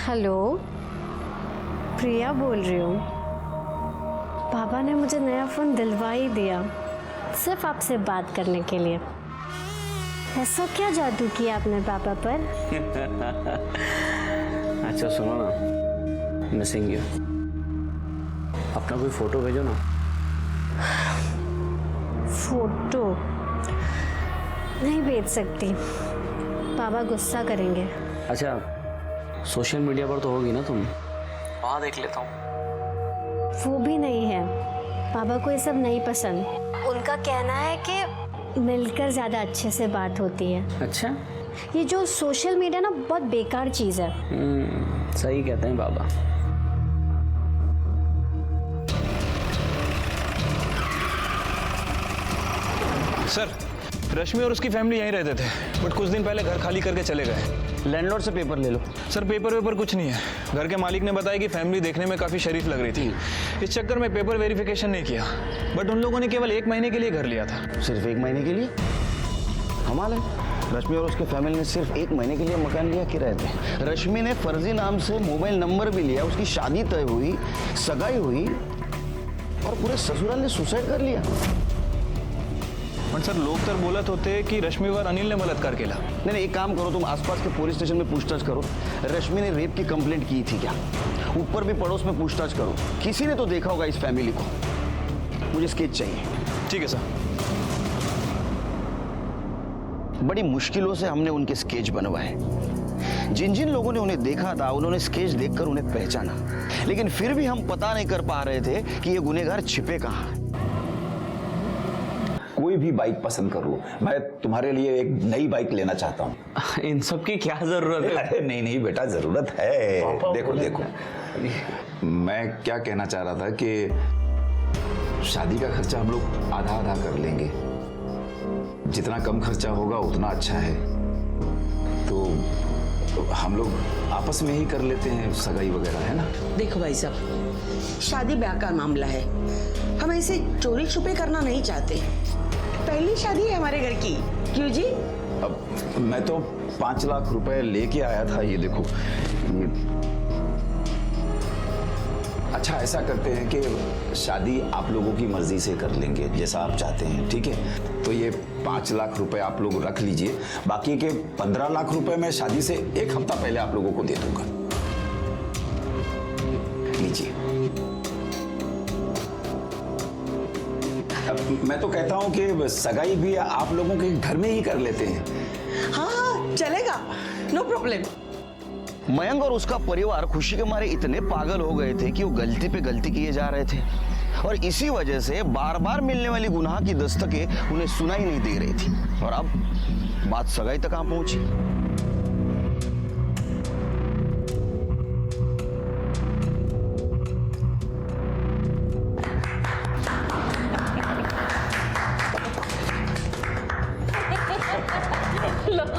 Hello, प्रिया बोल रही हूँ। पापा ने मुझे नया फ़ोन दिलवा ही दिया, सिर्फ आपसे बात करने के लिए। ऐसा क्या जादू किया आपने पापा पर? अच्छा सुनो ना, मिसिंग यू। अपना कोई फोटो भेजो ना। फोटो नहीं भेज सकती, पापा गुस्सा करेंगे। अच्छा, सोशल मीडिया पर तो होगी ना तुम? वहाँ देख लेता हूँ। वो भी नहीं है, पापा को ये सब नहीं पसंद। उनका कहना है कि मिलकर ज़्यादा अच्छे से बात होती है। अच्छा, ये जो सोशल मीडिया ना बहुत बेकार चीज़ है। सही कहते हैं बाबा। सर, रश्मि और उसकी फैमिली यहीं रहते थे, बट कुछ दिन पहले घर खाली करके चले गए। लैंडलॉर्ड से पेपर ले लो। सर, पेपर वेपर कुछ नहीं है। घर के मालिक ने बताया कि फैमिली देखने में काफ़ी शरीफ लग रही थी। इस चक्कर में पेपर वेरिफिकेशन नहीं किया, बट उन लोगों ने केवल 1 महीने के लिए घर लिया था। सिर्फ 1 महीने के लिए? कमाल है, रश्मि और उसके फैमिली ने सिर्फ 1 महीने के लिए मकान लिया किराए पे। रश्मि ने फर्जी नाम से मोबाइल नंबर भी लिया, उसकी शादी तय हुई, सगाई हुई और पूरे ससुराल ने सुसाइड कर लिया। बट सर, लोग तो बोलत होते कि रश्मि और अनिल ने बलात्कार किया। नहीं, एक काम करो, तुम आसपास के पुलिस स्टेशन में पूछताछ करो। रश्मि ने रेप की कंप्लेंट की थी क्या? ऊपर भी पड़ोस में पूछताछ करो, किसी ने तो देखा होगा इस फैमिली को। मुझे स्केच चाहिए। ठीक है सर। बड़ी मुश्किलों से हमने उनके स्केच बनवाए। जिन जिन लोगों ने उन्हें देखा था, उन्होंने स्केच देखकर उन्हें पहचाना, लेकिन फिर भी हम पता नहीं कर पा रहे थे कि ये गुनहगार छिपे कहाँ। कोई भी बाइक पसंद कर लो, मैं तुम्हारे लिए एक नई बाइक लेना चाहता हूँ। इन सब की क्या जरूरत है? अरे नहीं बेटा, जरूरत है। देखो, मैं क्या कहना चाह रहा था कि शादी का खर्चा हम लोग आधा आधा कर लेंगे। जितना कम खर्चा होगा उतना अच्छा है। तो हम लोग आपस में ही कर लेते हैं सगाई वगैरह, है ना? देखो भाई साहब, शादी ब्याह का मामला है, हम ऐसे चोरी छुपे करना नहीं चाहते। पहली शादी है हमारे घर की, क्यों जी? अब मैं तो 5 लाख रुपए लेके आया था, ये देखो ये। अच्छा, ऐसा करते हैं कि शादी आप लोगों की मर्जी से कर लेंगे, जैसा आप चाहते हैं, ठीक है? तो ये 5 लाख रुपए आप लोग रख लीजिए, बाकी के 15 लाख रुपए मैं शादी से 1 हफ्ता पहले आप लोगों को दे दूंगा। लीजिए। मैं तो कहता हूं कि सगाई भी आप लोगों के घर में ही कर लेते हैं। हाँ, चलेगा, नो प्रॉब्लम। मयंक और उसका परिवार खुशी के मारे इतने पागल हो गए थे कि वो गलती पे गलती किए जा रहे थे, और इसी वजह से बार बार मिलने वाली गुनाह की दस्तकें उन्हें सुनाई नहीं दे रही थी। और अब बात सगाई तक कहां पहुंची।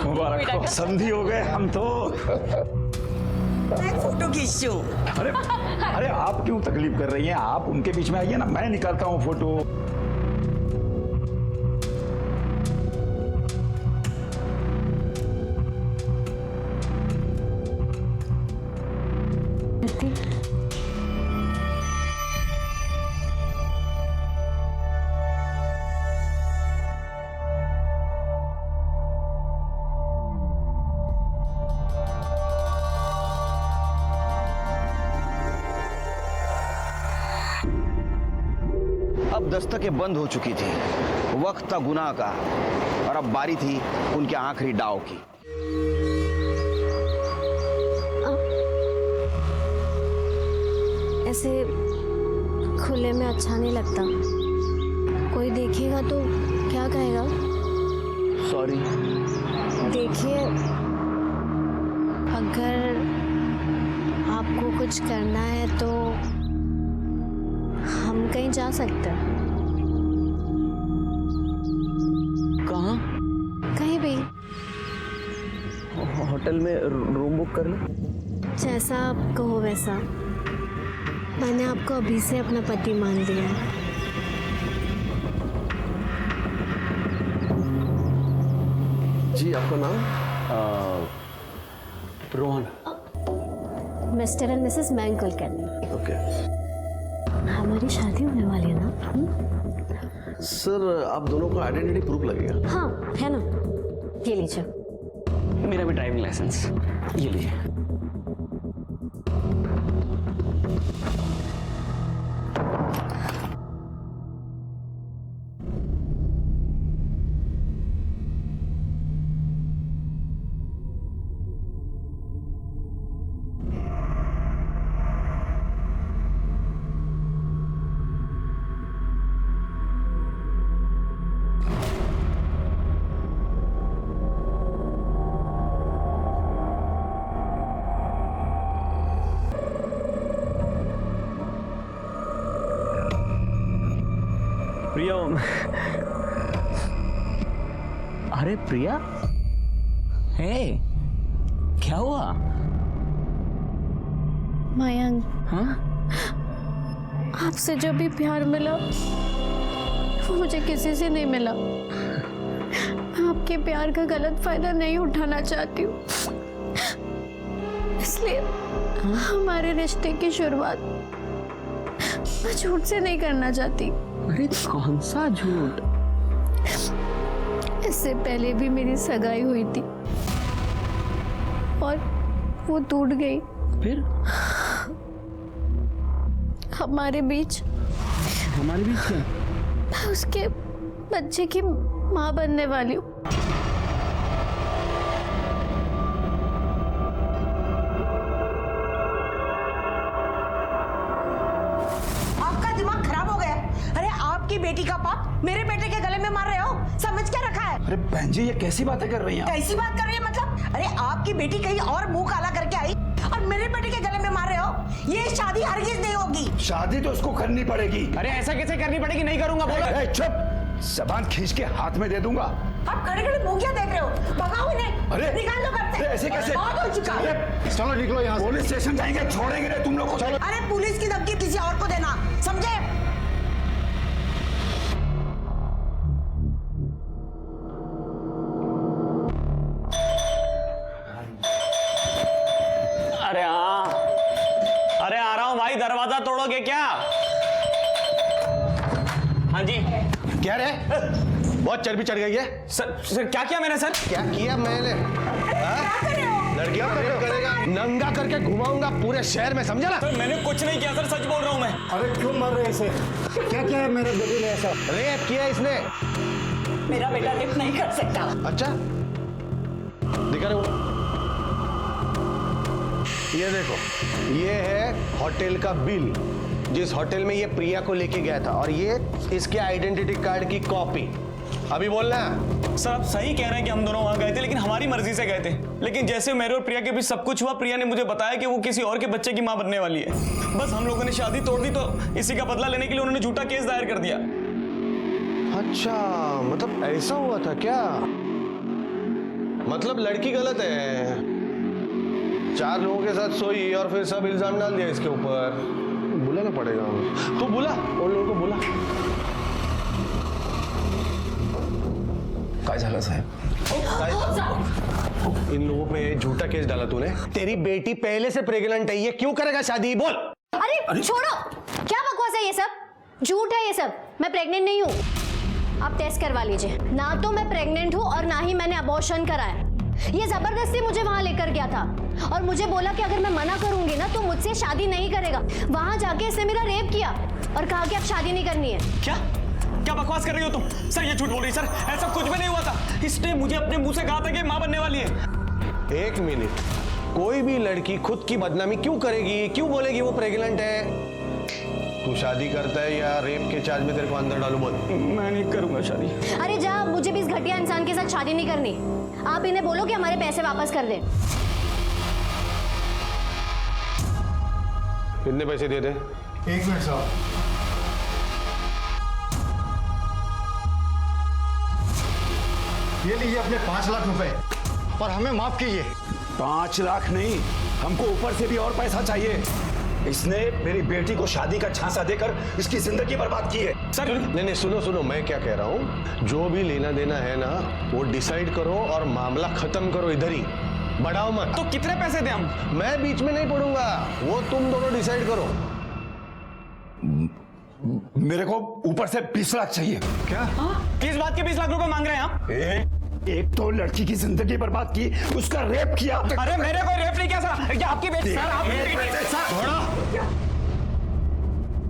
मुबारक हो, समधी हो गए हम तो। मैं फोटो खींचूं। अरे आप क्यों तकलीफ कर रही हैं? आप उनके बीच में आइए ना, मैं निकालता हूँ फोटो। अब दस्तकें बंद हो चुकी थी, वक्त था गुनाह का, और अब बारी थी उनके आखिरी दाव की। ऐसे खुले में अच्छा नहीं लगता, कोई देखेगा तो क्या कहेगा? सॉरी। देखिए, अगर आपको कुछ करना है तो हम कहीं जा सकते हैं। कहाँ? कहीं भी, होटल में रूम बुक कर लो। जैसा आप कहो वैसा। मैंने आपको अभी से अपना पति मान लिया है। जी, आपका नाम? रोहन। मिस्टर एंड मिसेस मैंग कुलकर्णी। ओके हमारी शादी होने वाली है ना? सर, आप दोनों का आइडेंटिटी प्रूफ लगेगा। हाँ है ना, ये लीजिए। मेरा भी ड्राइविंग लाइसेंस, ये लीजिए। प्रिया, अरे प्रिया, हे, क्या हुआ? मयंक, हाँ? आपसे जो भी प्यार मिला वो मुझे किसी से नहीं मिला। मैं आपके प्यार का गलत फायदा नहीं उठाना चाहती हूँ, इसलिए हमारे रिश्ते की शुरुआत मैं झूठ से नहीं करना चाहती। अरे कौन सा झूठ? इससे पहले भी मेरी सगाई हुई थी और वो टूट गई। फिर हमारे बीच क्या? मैं उसके बच्चे की माँ बनने वाली हूँ। आपका दिमाग खराब हो गया। अरे आपकी बेटी का पाप मेरे बेटे के गले में मार रहे हो, समझ क्या रखा है? अरे बहन जी, ये कैसी बातें कर रही हैं आप? कैसी बात कर रही है मतलब? अरे आपकी बेटी कहीं और मुंह काला करके आई और मेरे बेटे के गले में मार रहे हो। ये शादी हरगिज नहीं होगी। शादी तो उसको करनी पड़ेगी। अरे ऐसा कैसे करनी पड़ेगी? नहीं करूंगा, बोलो। ए, चुप! जबान खींच के हाथ में दे दूंगा। आप खड़े खड़े मुंह क्या देख रहे हो? भगाओ इन्हें। अरे! निकाल दो घर से। अरे ऐसे कैसे? बहुत हो चुका है। अरे चलो निकलो यहाँ से। पुलिस स्टेशन जाएंगे, छोड़ेंगे नहीं तुम लोग को। चलो। अरे पुलिस की धमकी किसी और को देना, समझे? अरे हाँ, अरे आ रहा हूँ भाई, दरवाजा तोड़ोगे क्या? हाँ जी। क्या रे? बहुत चर्बी चढ़ गई है। सर क्या किया मैंने? सर क्या किया मैंने? लड़कियों को रेप करेगा, नंगा करके घुमाऊंगा पूरे शहर में, समझा ना? सर मैंने कुछ नहीं किया सर, सच बोल रहा हूँ मैं। अरे क्यों मर रहे इसे? क्या किया है मेरे बेटे ने ऐसा? रेप किया इसने। मेरा बेटा रेप नहीं कर सकता। अच्छा, दिखा रहे हो? ये देखो, ये है होटल का बिल, जिस होटल में ये प्रिया को लेके गया था, और ये इसके आइडेंटिटी कार्ड की कॉपी। अभी बोलना। सर आप सही कह रहे हैं कि हम दोनों वहां गए थे, लेकिन हमारी मर्जी से गए थे। लेकिन जैसे मेरे और प्रिया के बीच सब कुछ हुआ, प्रिया ने मुझे बताया कि वो किसी और के बच्चे की मां बनने वाली है। बस हम लोगों ने शादी तोड़ दी, तो इसी का बदला लेने के लिए उन्होंने झूठा केस दायर कर दिया। अच्छा, मतलब ऐसा हुआ था क्या? मतलब लड़की गलत है, 4 लोगों के साथ सोई और फिर सब इल्जाम डाल दिया इसके ऊपर। बुलाना पड़ेगा। तू बुला, उन लोगों को बुला। काय झालं साहब? इन लोगों पे झूठा केस डाला तूने। तेरी बेटी पहले से प्रेग्नेंट है, ये क्यों करेगा शादी? बोल। अरे छोड़ो, क्या बकवास है ये सब? झूठ है ये सब। मैं प्रेग्नेंट नहीं हूँ। आप टेस्ट करवा लीजिए। ना तो मैं प्रेग्नेंट हूँ और ना ही मैंने अबॉर्शन कराया। ये जबरदस्ती मुझे वहां लेकर गया था और मुझे बोला कि अगर मैं मना करूंगी ना तो मुझसे शादी नहीं करेगा। वहां जाके इसने मेरा रेप किया और कहा कि अब शादी नहीं करनी है। क्या क्या बकवास कर रही हो तुम? सर ये झूठ बोल रही है। सर ऐसा कुछ भी नहीं हुआ था। इसने मुझे अपने मुंह से कहा था कि मां बनने वाली है। 1 मिनट, कोई भी लड़की खुद की बदनामी क्यों करेगी? क्यों बोलेगी वो प्रेग्नेंट है? तू शादी करता है या रेप के चार्ज में तेरे को अंदर डालू? बोल। मैं नहीं करूंगा शादी। अरे जा, मुझे भी इस घटिया इंसान के साथ शादी नहीं करनी। आप इन्हें बोलो कि हमारे पैसे वापस कर दें। कितने पैसे दे दे? 1 मिनट साहब। ये लीजिए अपने 5 लाख रुपए और हमें माफ कीजिए। 5 लाख नहीं, हमको ऊपर से भी और पैसा चाहिए। इसने मेरी बेटी को शादी का झांसा देकर इसकी जिंदगी बर्बाद की है। सर नहीं, सुनो, मैं क्या कह रहा हूँ, जो भी लेना देना है ना वो डिसाइड करो और मामला खत्म करो इधर ही। बढ़ाओ मत। तो कितने पैसे दें हम? मैं बीच में नहीं पड़ूंगा, वो तुम दोनों डिसाइड करो। मेरे को ऊपर से 20 लाख चाहिए। क्या? किस बात के 20 लाख रुपए मांग रहे हैं आप? एक तो लड़की की जिंदगी बर्बाद की, उसका रेप किया। अरे मेरे कोई रेप नहीं किया सर, ये आपकी बेटी। सर आप थोड़ा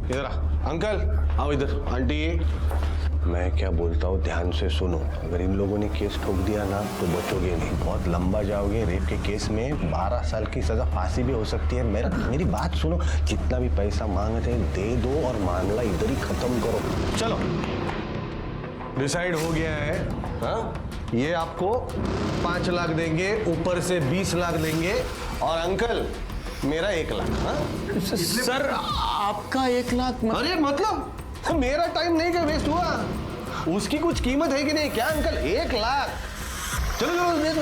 इधर आ। अंकल आओ इधर। आंटी मैं क्या बोलता हूँ ध्यान से सुनो। अगर इन लोगों ने केस ठोक दिया ना तो बचोगे नहीं, बहुत लंबा जाओगे। रेप के केस में 12 साल की सजा, फांसी भी हो सकती है। मेरी बात सुनो, जितना भी पैसा मांग रहे हैं दे दो और मामला इधर ही खत्म करो। चलो डिसाइड हो गया है। हाँ ये आपको 5 लाख देंगे, ऊपर से 20 लाख देंगे, और अंकल मेरा 1 लाख। हाँ सर आपका 1 लाख? अरे मतलब मेरा टाइम नहीं क्या वेस्ट हुआ? उसकी कुछ कीमत है कि नहीं? क्या अंकल 1 लाख? चलो चलो दे दो।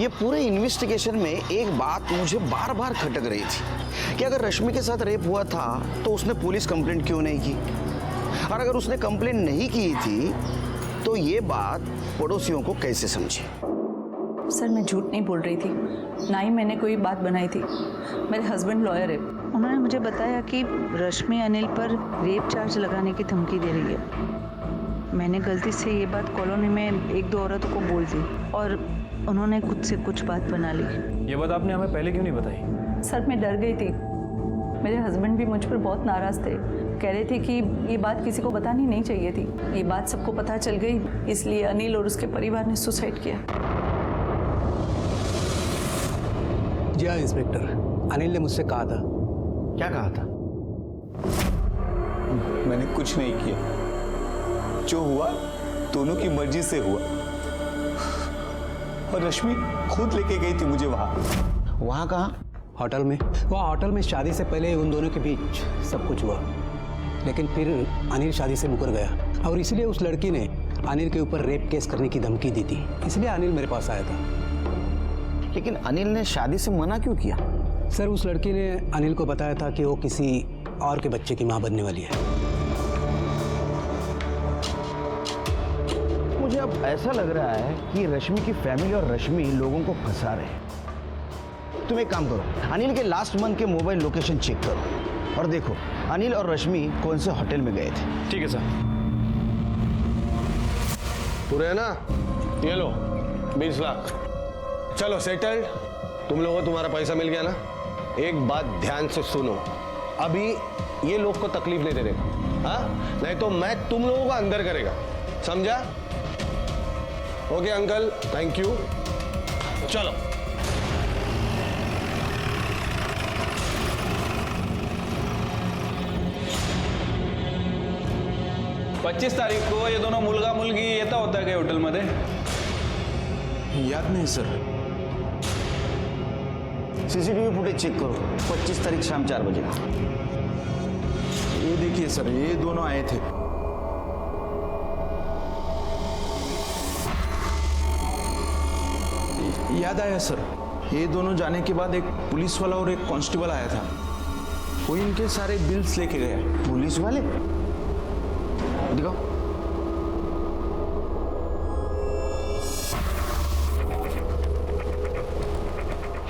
ये पूरे इन्वेस्टिगेशन में एक बात मुझे बार बार खटक रही थी कि अगर रश्मि के साथ रेप हुआ था तो उसने पुलिस कंप्लेंट क्यों नहीं की, और अगर उसने कंप्लेंट नहीं की थी तो ये बात पड़ोसियों को कैसे समझी? सर मैं झूठ नहीं बोल रही थी, ना ही मैंने कोई बात बनाई थी। मेरे हस्बैंड लॉयर है, उन्होंने मुझे बताया कि रश्मि अनिल पर रेप चार्ज लगाने की धमकी दे रही है। मैंने गलती से ये बात कॉलोनी में 1-2 औरतों को बोल दी और उन्होंने खुद से कुछ बात बना ली। ये बात आपने हमें पहले क्यों नहीं बताई? सर मैं डर गई थी, मेरे हस्बैंड भी मुझ पर बहुत नाराज थे, कह रहे थे कि ये बात किसी को बतानी नहीं चाहिए थी। ये बात सबको पता चल गई, इसलिए अनिल और उसके परिवार ने सुसाइड किया। जी हाँ इंस्पेक्टर, अनिल ने मुझसे कहा था। क्या कहा था? मैंने कुछ नहीं किया, जो हुआ दोनों की मर्जी से हुआ, और रश्मि खुद लेके गई थी मुझे वहां। वहां कहाँ? होटल में। वहाँ होटल में शादी से पहले उन दोनों के बीच सब कुछ हुआ, लेकिन फिर अनिल शादी से मुकर गया और इसलिए उस लड़की ने अनिल के ऊपर रेप केस करने की धमकी दी थी, इसलिए अनिल मेरे पास आया था। लेकिन अनिल ने शादी से मना क्यों किया? सर उस लड़की ने अनिल को बताया था कि वो किसी और के बच्चे की माँ बनने वाली है। मुझे अब ऐसा लग रहा है कि रश्मि की फैमिली और रश्मि लोगों को फंसा रहे हैं। तुम एक काम करो, अनिल के लास्ट मंथ के मोबाइल लोकेशन चेक करो और देखो अनिल और रश्मि कौन से होटल में गए थे। ठीक है सर। पूरे है ना? ये लो 20 लाख। चलो सेटल्ड। तुम लोगों को तुम्हारा पैसा मिल गया ना? एक बात ध्यान से सुनो, अभी ये लोग को तकलीफ नहीं देने का, हाँ? नहीं तो मैं तुम लोगों को अंदर करेगा, समझा? Okay uncle, thank you. चलो पच्चीस तारीख को ये दोनों मुलगा मुलगी येता होता काय हॉटेलमध्ये? याद नहीं सर। सीसीटीवी फुटेज चेक करो, 25 तारीख शाम 4 बजे का। ये देखिए सर, ये दोनों आए थे। याद आया सर, ये दोनों जाने के बाद एक पुलिस वाला और एक कांस्टेबल आया था, वो इनके सारे बिल्स लेके गया। पुलिस वाले? दिखाओ।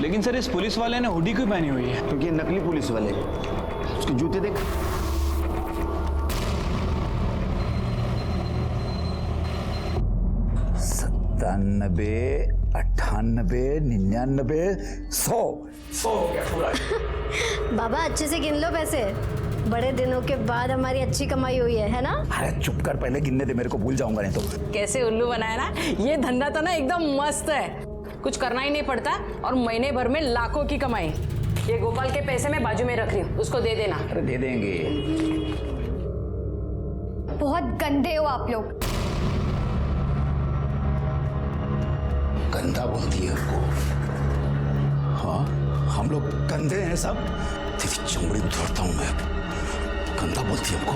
लेकिन सर इस पुलिस वाले ने हुडी क्यों पहनी हुई है? क्योंकि नकली पुलिस वाले, उसके जूते देख। सत्तानबे, 98, 99, 100। बाबा अच्छे से गिन लो पैसे, बड़े दिनों के बाद हमारी अच्छी कमाई हुई है ना? अरे चुप कर, पहले गिनने दे, मेरे को भूल जाऊंगा नहीं तो। कैसे उल्लू बनाया ना, ये धंधा तो ना एकदम मस्त है, कुछ करना ही नहीं पड़ता और महीने भर में लाखों की कमाई। ये गोपाल के पैसे मैं बाजू में रख रही हूँ, उसको दे देना। अरे दे देंगे। बहुत गंदे हो आप लोग। गंदा बोलती है उसको? हाँ हम लोग गंदे हैं सब? तेरी चमड़ी उतरता हूं मैं। गंदा बोलती है हमको?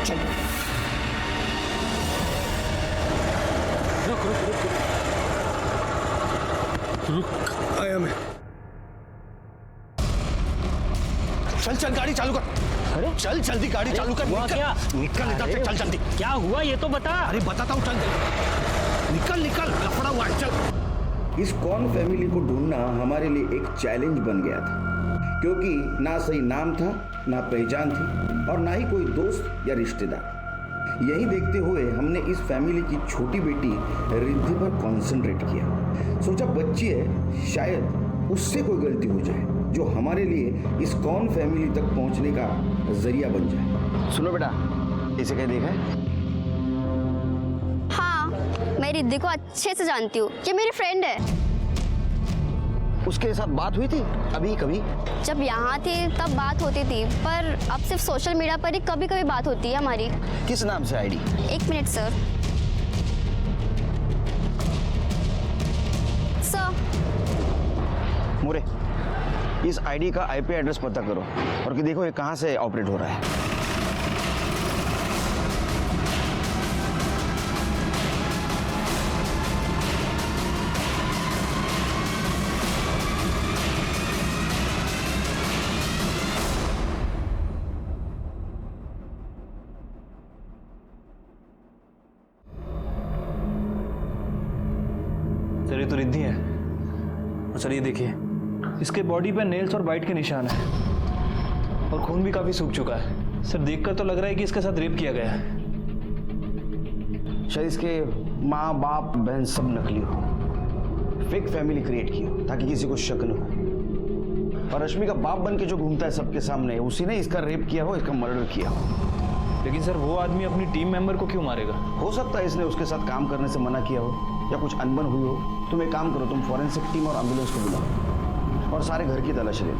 चल रुक आया मैं। चल चल गाड़ी चालू कर। अरे चल जल्दी गाड़ी चालू कर। हुआ क्या? निकल इधर से, चल जल्दी। क्या हुआ ये तो बता। अरे बताता हूँ, चल निकल निकल, लफड़ा हुआ है, चल। इस कौन फैमिली को ढूंढना हमारे लिए एक चैलेंज बन गया था, क्योंकि ना सही नाम था, ना पहचान थी, और ना ही कोई दोस्त या रिश्तेदार। यही देखते हुए हमने इस फैमिली की छोटी बेटी रिद्धि पर कंसंट्रेट किया। सोचा बच्ची है, शायद उससे कोई गलती हो जाए जो हमारे लिए इस कौन फैमिली तक पहुंचने का जरिया बन जाए। सुनो बेटा, इसे क्या देखा है? हाँ, मैं रिद्धि को अच्छे से जानती हूँ, ये मेरी फ्रेंड है। उसके साथ बात हुई थी अभी कभी? जब यहाँ थी तब बात होती थी, पर अब सिर्फ सोशल मीडिया पर ही कभी कभी बात होती है हमारी। किस नाम से आईडी? 1 minute sir. मोरे, इस आईडी का आईपी एड्रेस पता करो और कि देखो ये कहाँ से ऑपरेट हो रहा है। सर ये तो रिद्धि है। और सर ये देखिए, इसके बॉडी पे नेल्स और बाइट के निशान है और खून भी काफी सूख चुका है। सर देखकर तो लग रहा है कि इसके साथ रेप किया गया है। शायद इसके माँ बाप बहन सब नकली हो, फेक फैमिली क्रिएट की हो ताकि किसी को शक न हो। और रश्मि का बाप बन के जो घूमता है सबके सामने, उसी ने इसका रेप किया हो, इसका मर्डर किया हो। लेकिन सर वो आदमी अपनी टीम मेंबर को क्यों मारेगा? हो सकता है इसने उसके साथ काम करने से मना किया हो या कुछ अनबन हुई हो। तुम एक काम करो, तुम फॉरेंसिक टीम और एम्बुलेंस को बुलाओ और सारे घर की तलाशी ले लो।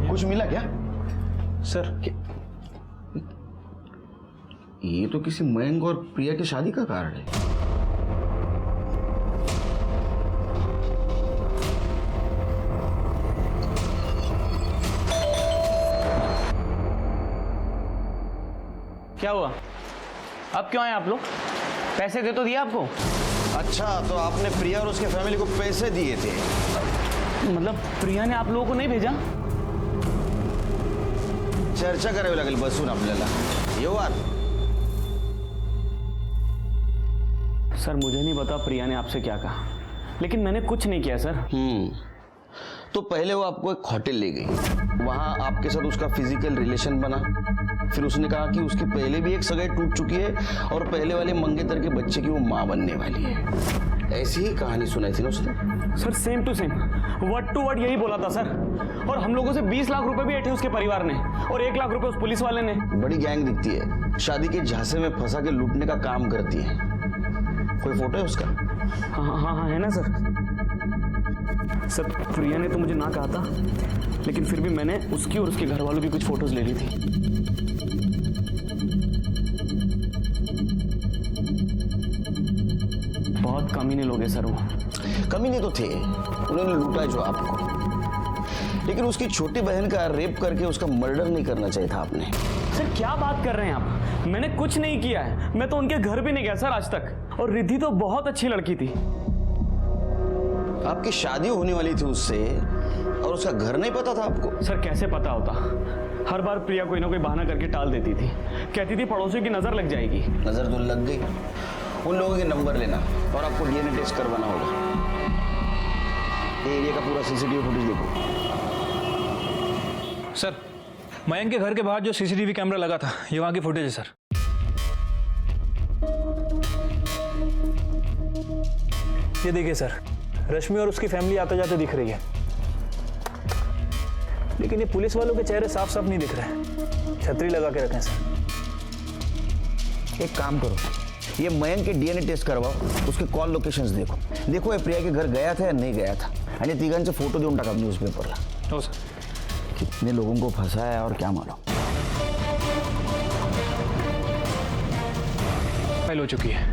कुछ मिला क्या सर? ये तो किसी मयंक और प्रिया की शादी का कार्ड है। क्या हुआ? अब क्यों आए आप लोग? पैसे दे तो दिया आपको? अच्छा, तो आपने प्रिया और उसके फैमिली को पैसे दिए थे? मतलब प्रिया ने आप लोगों को नहीं भेजा? चर्चा करावी लागेल बसून आपल्याला। येऊ आत। सर मुझे नहीं पता प्रिया ने आपसे क्या कहा, लेकिन मैंने कुछ नहीं किया सर। तो पहले वो आपको एक होटल ले गई, वहां आपके साथ उसका फिजिकल रिलेशन बना, फिर उसने कहा कि उसकी पहले भी एक सगाई टूट चुकी है और पहले वाले मंगेतर के बच्चे की वो माँ बनने वाली है। ऐसी ही कहानी सुनाई थी ना उसने? Sir same to same, word to word यही बोला था सर। और हम लोगों से 20 लाख रुपए भी ऐठे उसके परिवार ने और 1 लाख रुपए उस पुलिस वाले ने। बड़ी गैंग दिखती है, शादी के झांसे में फंसा के लूटने का काम करती है। कोई फोटो है उसका? हाँ है ना सर। सर प्रिया ने तो मुझे ना कहा था, लेकिन फिर भी मैंने उसकी और उसके घर वालों की कुछ फोटोज ले ली थी। बहुत कमीने लोग हैं सर वो। कमीने तो थे, उन्होंने लूटा जो आपको, लेकिन उसकी छोटी बहन का रेप करके उसका मर्डर नहीं करना चाहिए था आपने। सर क्या बात कर रहे हैं आप? मैंने कुछ नहीं किया है, मैं तो उनके घर भी नहीं गया सर आज तक। और रिद्धि तो बहुत अच्छी लड़की थी। आपकी शादी होने वाली थी उससे और उसका घर नहीं पता था आपको? सर कैसे पता होता? हर बार प्रिया कोई ना कोई बहाना करके टाल देती थी, कहती थी पड़ोसियों की नजर लग जाएगी। नजर तो लग गई। उन लोगों के नंबर लेना और आपको डीएनए टेस्ट करवाना होगा। ये एरिया का पूरा सीसीटीवी फुटेज देखो। सर मयंक के घर के बाहर जो सीसीटीवी कैमरा लगा था, ये वहां की फुटेज है सर। ये देखिए सर, रश्मि और उसकी फैमिली आते जाते दिख रही है, लेकिन ये पुलिस वालों के चेहरे साफ साफ नहीं दिख रहे। छतरी लगा के रखें सर। एक काम करो, ये मयंक के डीएनए टेस्ट करवाओ, उसके कॉल लोकेशंस देखो। देखो ये प्रिया के घर गया था या नहीं गया था, आणि तिघांचे फोटो देऊन टाका न्यूज़पेपरला। हो सर। कितने लोगों को फंसाया और क्या मालूम। फाइल हो चुकी है।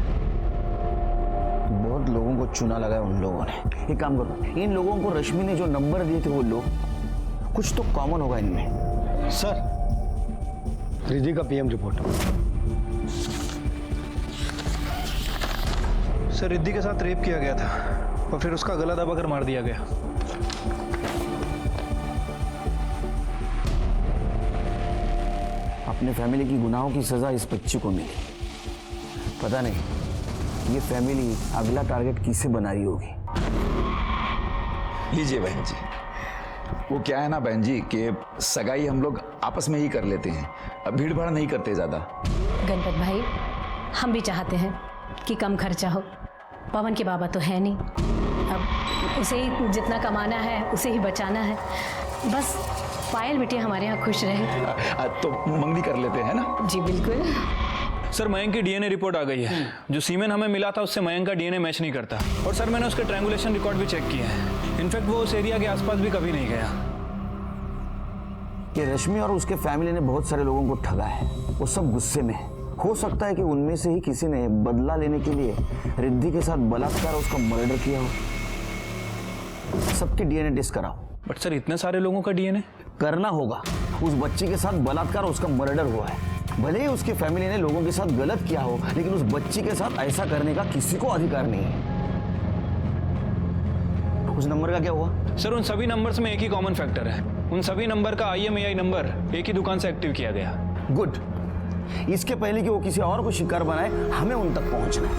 बहुत लोगों को चुना लगाया उन लोगों ने। एक काम करो, इन लोगों को रश्मि ने जो नंबर दिए थे वो लोग, कुछ तो कॉमन होगा इनमें। सर रिद्धि का पीएम रिपोर्ट। सर रिद्धि के साथ रेप किया गया था और फिर उसका गला दबाकर मार दिया गया। अपने फैमिली की गुनाहों की सजा इस बच्चे को मिली। पता नहीं ये फैमिली अगला टारगेट किसे बना रही होगी। लीजिए बहन जी, वो क्या है ना बहन जी कि सगाई हम लोग आपस में ही कर लेते हैं, अब भीड़ भाड़ नहीं करते ज्यादा। गणपत भाई, हम भी चाहते हैं कि कम खर्चा हो। पवन के बाबा तो है नहीं, अब उसे ही जितना कमाना है उसे ही बचाना है। बस पायल बिटिया हमारे यहाँ खुश रहे। तो मंगनी कर लेते हैं ना। जी बिल्कुल। सर मयंक की डीएनए रिपोर्ट आ गई है। जो सीमेन हमें मिला था उससे मयंक का डीएनए मैच नहीं करता। और सर मैंने उसके ट्रायंगुलेशन रिकॉर्ड भी चेक किए हैं। इनफैक्ट वो उस एरिया के आसपास भी कभी नहीं गया। कि रश्मि और उसके फैमिली ने बहुत सारे लोगों को ठगा है, वो सब गुस्से में है। हो सकता है कि उनमें से ही किसी ने बदला लेने के लिए रिद्धि के साथ बलात्कार और उसका मर्डर किया हो। सबके डीएनए टेस्ट कराओ। बट सर इतने सारे लोगों का डीएनए करना होगा। उस बच्ची के साथ बलात्कार और उसका मर्डर हुआ है। भले ही उसकी फैमिली ने लोगों के साथ गलत किया हो, लेकिन उस बच्ची के साथ ऐसा करने का किसी को अधिकार नहीं है। उस नंबर का क्या हुआ? सर उन सभी नंबर्स में एक ही कॉमन फैक्टर है। उन सभी नंबर का IMEI नंबर एक ही दुकान से एक्टिव किया गया। गुड। इसके पहले कि वो किसी और को शिकार बनाए, हमें उन तक पहुंचना है।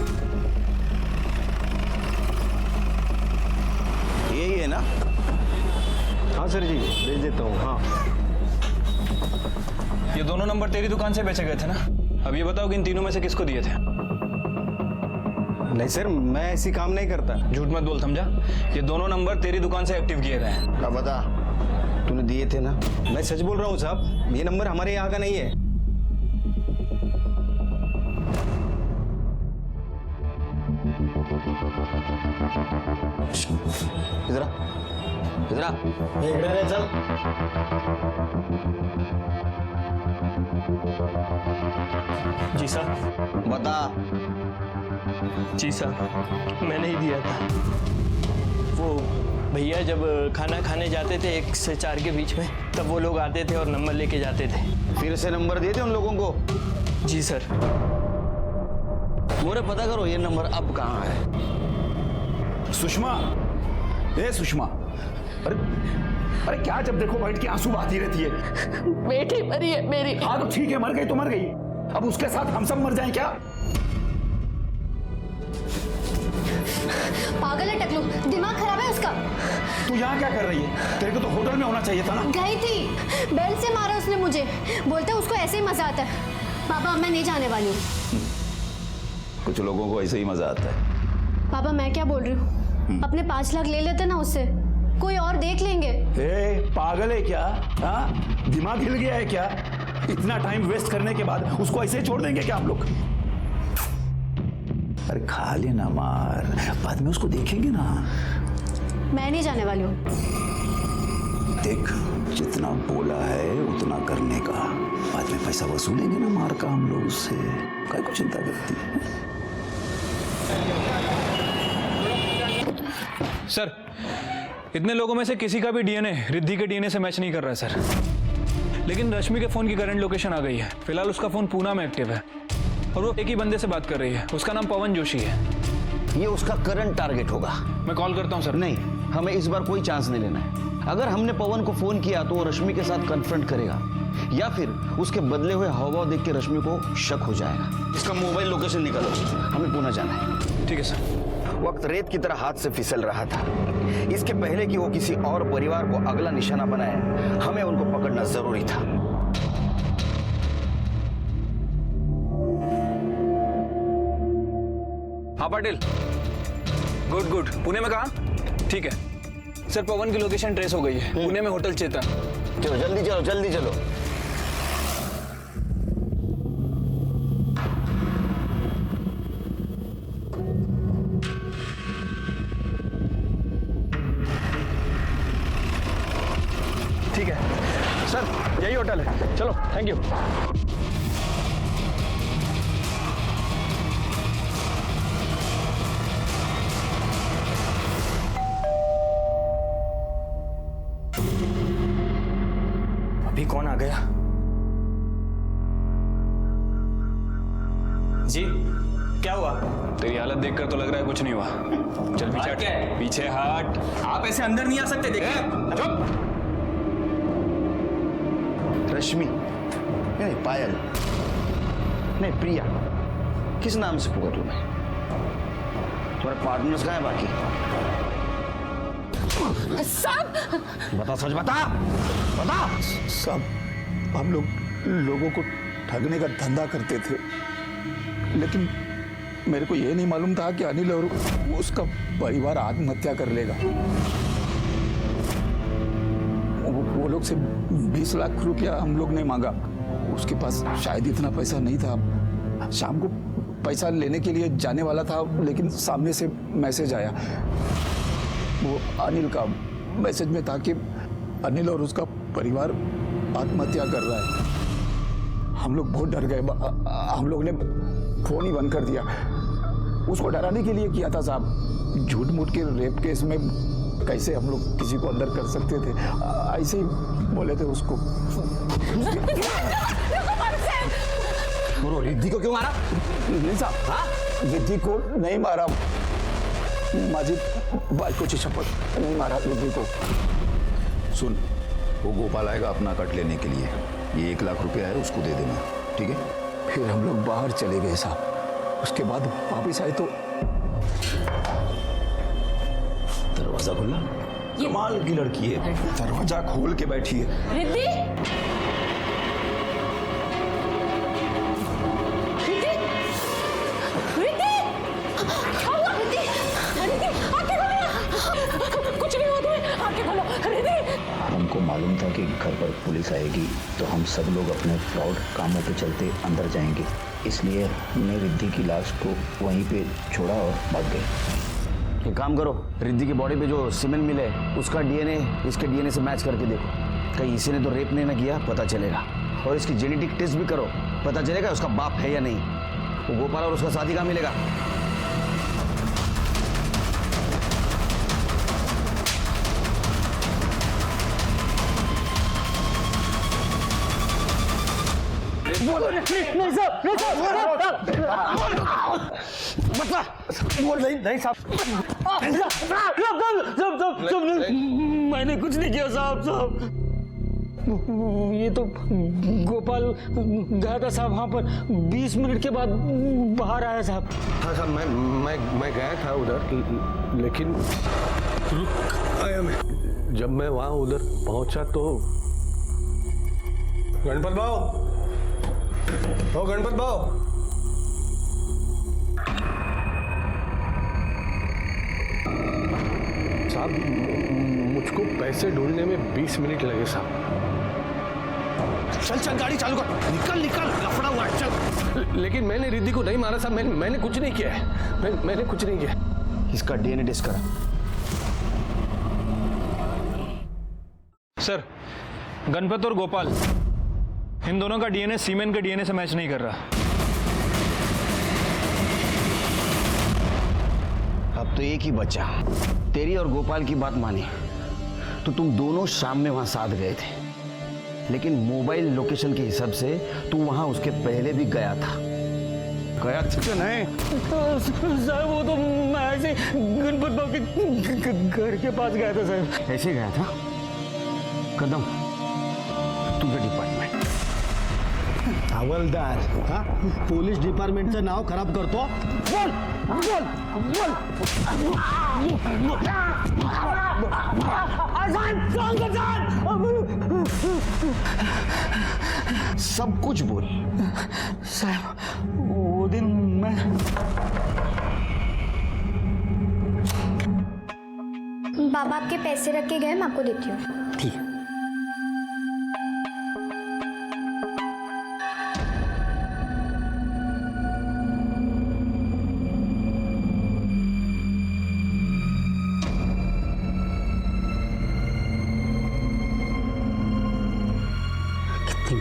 यही है ना? हाँ सर जी, भेज देता हूँ। हाँ, ये दोनों नंबर तेरी दुकान से बेचे गए थे ना? अब ये बताओ कि इन तीनों में से किसको दिए थे? नहीं सर, मैं ऐसी काम नहीं करता। झूठ मत बोल, समझा? ये दोनों नंबर तेरी दुकान से एक्टिव किए गए हैं। क्या बता, तूने दिए थे ना? मैं सच बोल रहा हूँ साहब, ये नंबर हमारे यहाँ का नहीं है। इधर इधर चल। जी साहब। बता। जी साहब, मैंने ही दिया था। वो भैया जब खाना खाने जाते थे 1 से 4 के बीच में, तब वो लोग आते थे और नंबर लेके जाते थे। फिर से नंबर दिए थे उन लोगों को? जी सर। मोरे पता करो ये नंबर अब कहाँ है। सुषमा, ए सुषमा, अरे क्या जब देखो बैठ के आंसू बहाती रहती है? बेटी मरी है मेरी। हाँ तो ठीक है, मर गई तो मर गई, अब उसके साथ हम सब मर जाएं क्या? पागल है टकलू, दिमाग खराब है उसका। तू यहाँ क्या कर रही है? तेरे को तो होटल में होना चाहिए था ना। गई थी, बेल से मारा उसने मुझे। बोलते उसको ऐसे ही मजा आता है। पापा मैं नहीं जाने वाली हूँ। कुछ लोगों को ऐसे ही मजा आता है। पापा मैं क्या बोल रही हूँ, अपने 5 लाख ले लेते ना उससे, कोई और देख लेंगे। पागल है क्या? हाँ, दिमाग हिल गया है क्या? इतना टाइम वेस्ट करने के बाद उसको ऐसे ही छोड़ देंगे क्या हम लोग? अरे खा लेना मार, बाद में उसको देखेंगे ना। मैं नहीं जाने वाली हूँ। देख, जितना बोला है उतना करने का, बाद में पैसा वसूलेंगे ना मार का हम लोग उससे। काय को चिंता करती है? सर इतने लोगों में से किसी का भी डीएनए रिद्धि के डीएनए से मैच नहीं कर रहा है सर। लेकिन रश्मि के फोन की करंट लोकेशन आ गई है। फिलहाल उसका फोन पूना में एक्टिव है और वो एक ही बंदे से बात कर रही है। उसका नाम पवन जोशी है। ये उसका करंट टारगेट होगा। मैं कॉल करता हूँ सर। नहीं, हमें इस बार कोई चांस नहीं लेना है। अगर हमने पवन को फोन किया तो वो रश्मि के साथ कन्फ्रंट करेगा, या फिर उसके बदले हुए हावभाव देख के रश्मि को शक हो जाएगा। इसका मोबाइल लोकेशन निकालो, हमें पुणे जाना है। ठीक है सर। वक्त रेत की तरह हाथ से फिसल रहा था। इसके पहले कि वो किसी और परिवार को अगला निशाना बनाए, हमें उनको पकड़ना जरूरी था। हाँ पाटिल, गुड गुड। पुणे में कहाँ? ठीक है सर, पवन की लोकेशन ट्रेस हो गई है। पुणे में होटल चेतन। चलो जल्दी चलो, जल्दी चलो। ठीक है सर, यही होटल है। चलो, थैंक यू। अभी कौन आ गया? जी क्या हुआ? तेरी हालत देखकर तो लग रहा है कुछ नहीं हुआ। चल पीछे हट, पीछे हट। आप ऐसे अंदर नहीं आ सकते, देखिए। चुप। रश्मि नहीं, पायल नहीं, प्रिया, किस नाम से पुकार लूं मैं? तुम्हारे पार्टनर्स कहाँ है बाकी? साहब बता, सच बता, बता। सब हम लोगों को ठगने का धंधा करते थे, लेकिन मेरे को ये नहीं मालूम था कि अनिल और उसका परिवार आत्महत्या कर लेगा। वो लोग से 20 लाख रुपया हम लोग ने मांगा। उसके पास शायद इतना पैसा नहीं था। शाम को पैसा लेने के लिए जाने वाला था, लेकिन सामने से मैसेज आया। वो अनिल का मैसेज में था कि अनिल और उसका परिवार आत्महत्या कर रहा है। हम लोग बहुत डर गए। हम लोग ने फोन ही बंद कर दिया। उसको डराने के लिए किया था साहब। झूठ मूठ के रेप केस में कैसे हम लोग किसी को अंदर कर सकते थे, ऐसे ही बोले थे उसको। रिद्धि को क्यों मारा? नहीं साहब, हाँ? रिद्धि को नहीं मारा, माझी बायकोची शपथ, नहीं मारा रिद्धि को। सुन, वो गोपाल आएगा अपना कट लेने के लिए। ये 1 लाख रुपया है, उसको दे देना, ठीक है? फिर हम लोग बाहर चले गए साहब। उसके बाद वापिस आए तो दरवाजा खुला। कमाल की लड़की है, दरवाजा खोल के बैठी है। रिद्धि, हमको मालूम था कि घर पर पुलिस आएगी तो हम सब लोग अपने फ्रॉड कामों पे चलते अंदर जाएंगे, इसलिए हमने रिद्धि की लाश को वहीं पे छोड़ा और भाग गए। एक काम करो, रिद्धि की बॉडी पे जो सीमेंट मिले उसका डीएनए इसके डीएनए से मैच करके देखो। कहीं इसी ने तो रेप नहीं ना किया, पता चलेगा। और इसकी जेनेटिक टेस्ट भी करो, पता चलेगा उसका बाप है या नहीं। वो गोपाल और उसका साथी कहाँ मिलेगा? मैंने कुछ नहीं किया साहब। ये तो गोपाल गया था साहब वहाँ पर, 20 मिनट के बाद बाहर आया साहब। हाँ साहब, मैं गया था उधर, लेकिन रुक आया मैं। जब मैं वहाँ उधर पहुँचा तो गणपत भाव, ओ गणपत भाव, साहब मुझको पैसे ढूंढने में 20 मिनट लगे साहब। चल गाड़ी चालू कर, निकल लफड़ा हुआ है, चल। लेकिन मैंने रिद्धि को नहीं मारा साहब, मैंने कुछ नहीं किया है, मैंने कुछ नहीं किया। इसका डीएनए टेस्ट करा। सर, गणपत और गोपाल, इन दोनों का डीएनए सीमेन के डीएनए से मैच नहीं कर रहा। अब तो एक ही बचा। तेरी और गोपाल की बात मानी तो तुम दोनों शाम में वहां साथ गए थे, लेकिन मोबाइल लोकेशन के हिसाब से तू वहां उसके पहले भी गया था कि नहीं? साहब वो तो मैं ऐसे गणपत बाबू के घर के पास गया था साहब। ऐसे गया था? कदम, तुझं डिपार्टमेंट हवलदार, हाँ? पोलीस डिपार्टमेंटचं नाव खराब करतो। सब कुछ बोल। साहब वो दिन मैं बाबा आपके पैसे रख के गए, मैं आपको देती हूँ। ठीक है।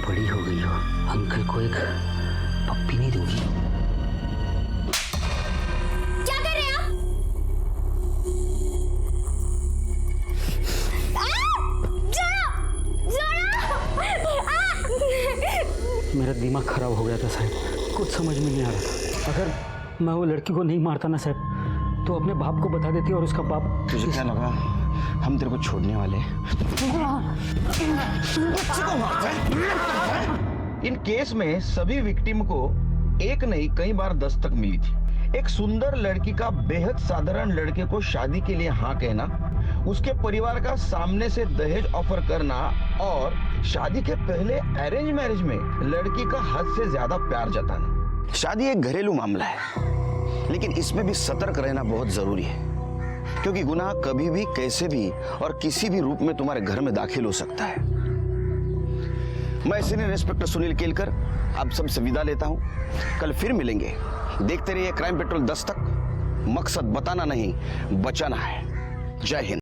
बड़ी हो गई हो, अंकल को एक पप्पी नहीं दूंगी। क्या कर रहे हैं आप? मेरा दिमाग खराब हो गया था साहब, कुछ समझ में नहीं आ रहा था। अगर मैं वो लड़की को नहीं मारता ना साहब, तो अपने बाप को बता देती और उसका बाप। तुझे क्या लगा हम तेरे को छोड़ने वाले हैं? इन केस में सभी विक्टिम को एक नहीं कई बार दस्तक मिली थी। एक सुंदर लड़की का बेहद साधारण लड़के को शादी के लिए हाँ कहना, उसके परिवार का सामने से दहेज ऑफर करना और शादी के पहले अरेंज मैरिज में लड़की का हद से ज्यादा प्यार जताना। शादी एक घरेलू मामला है, लेकिन इसमें भी सतर्क रहना बहुत जरूरी है, क्योंकि गुनाह कभी भी कैसे भी और किसी भी रूप में तुम्हारे घर में दाखिल हो सकता है। मैं सीनियर इंस्पेक्टर सुनील केलकर आप सबसे विदा लेता हूं। कल फिर मिलेंगे। देखते रहिए क्राइम पेट्रोल दस्तक। मकसद बताना नहीं, बचाना है। जय हिंद।